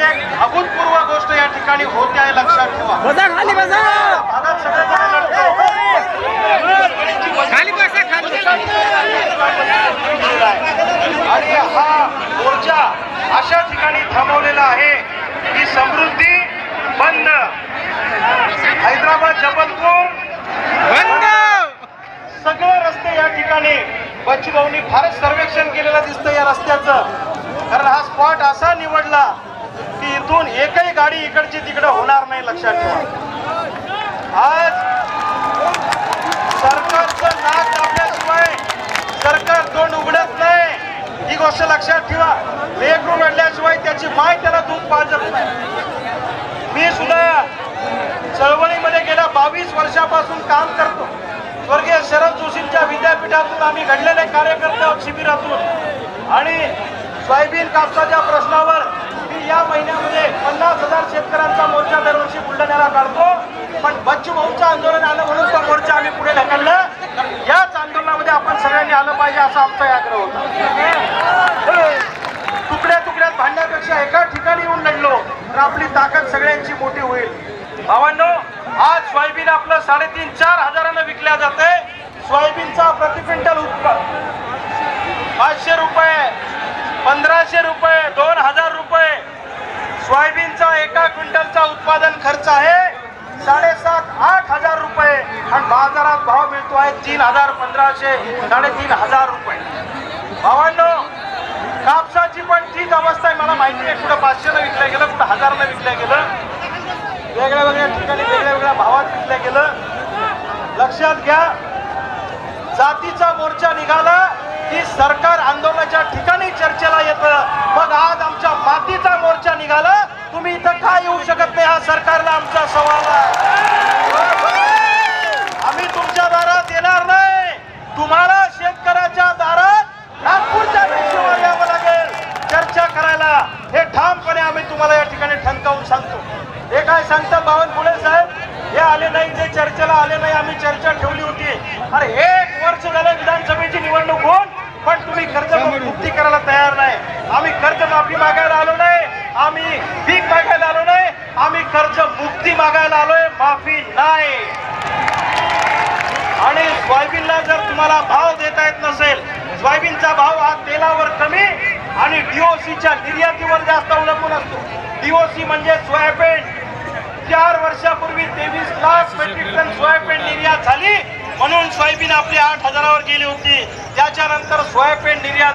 एक अभूतपूर्व गोष्ट या ठिकाणी होते आहे, लक्षात ठेवा. खाली बसा, भागात सगळेजण लढतो. खाली बसा, खाली. आणि हा मोर्चा अशा ठिकाणी थांबवलेला आहे की समृद्धी बंद, हैदराबाद जबलपूर बंद, सगळे रस्ते या ठिकाणी बच्चूभाऊंनी फारच सर्वेक्षण केलेलं दिसतं या रस्त्याचं. कारण हा स्पॉट असा निवडला की इथून एकही गाडी इकडची तिकडे होणार नाही, लक्षात ठेवा. आज सरकारचं नाक दाबल्याशिवाय सरकार तोंड उघडत नाही, ही गोष्ट लक्षात ठेवा. लेकरू रडल्याशिवाय त्याची माय त्याला दूध पाजत नाही. मी सुद्धा चळवळीमध्ये गेल्या 22 वर्षापासून काम करतो. स्वर्गीय शरद जोशींच्या विद्यापीठातून आम्ही घडलेले कार्यकर्ते आहोत, शिबिरातून. आणि सोयाबीन कापसाच्या प्रश्नावर मी या महिन्यामध्ये 50,000 शेतकऱ्यांचा मोर्चा दरवर्षी बुलढाण्याला काढतो. पण बच्चू भाऊचं आंदोलन आलं म्हणून तो मोर्चा आम्ही पुढे ढकलला. याच आंदोलनामध्ये आपण सगळ्यांनी आलं पाहिजे असा आमचा आग्रह होता. तुकड्या तुकड्यात भांडण्यापेक्षा एका ठिकाणी येऊन लढलो तर आपली ताकद सगळ्यांची मोठी होईल. भावांनो, आज सोयाबीन आपलं 3,500-4 हजारानं विकल्या जाते. सोयाबीनचा प्रति क्विंटल 500 रुपये, 1500 रुपये, 2000 रुपये सोयाबीनचा एका क्विंटलचा उत्पादन खर्च आहे 7,500-8 हजार रुपये. आणि बाजारात भाव मिळतो आहे 3,000, 1,500, 3,500 रुपये. भावांनो, कापसाची पण तीच अवस्था आहे. मला माहिती आहे, कुठं 500नं विकल्या गेलं, कुठं 1000नं विकल्या गेलं, वेगळ्या वेगळ्या ठिकाणी वेगळ्या वेगळ्या भावात विकल्या गेलं. लक्षात घ्या, जातीचा मोर्चा निघाला की सरकार आंदोलनाच्या ठिकाणी चर्चेला येतं. मग आज आमच्या मातीचा मोर्चा निघाला, तुम्ही इथं का येऊ शकत नाही हा सरकारला आमचा सवाल आहे. आम्ही तुमच्या दारात येणार नाही. तुम्हाला शेतकऱ्याच्या दारात नागपूरच्या पेशीवर यावं लागेल चर्चा करायला. हे ठामपणे आम्ही तुम्हाला या ठिकाणी ठणकावून सांगतो. हे काय सांगता बावनकुळे साहेब, हे आले नाही, जे चर्चेला आले नाही, आम्ही चर्चा ठेवली होती. अरे 1 वर्ष झालं विधानसभेची निवडणूक होऊन, पण तुम्ही कर्जमुक्ती करायला तयार नाही. आम्ही कर्जमाफी मागायला आलो नाही, आम्ही भीक मागायला आलो नाही, आम्ही कर्जमुक्ती मागायला आलोय, माफी नाही. आणि सोयाबीनला जर तुम्हाला भाव देता येत नसेल, सोयाबीनचा भाव हा तेलावर कमी आणि DOCच्या निर्यातीवर जास्त अवलंबून असतो. DOC म्हणजे सोयाबीन. 4 वर्षापूर्वी 23 लाख मेट्रिक टन सोयाबीन निर्यात झाली, म्हणून सोयाबीन आपली 8 हजारावर गेली होती. त्याच्यानंतर सोयाबीन निर्यात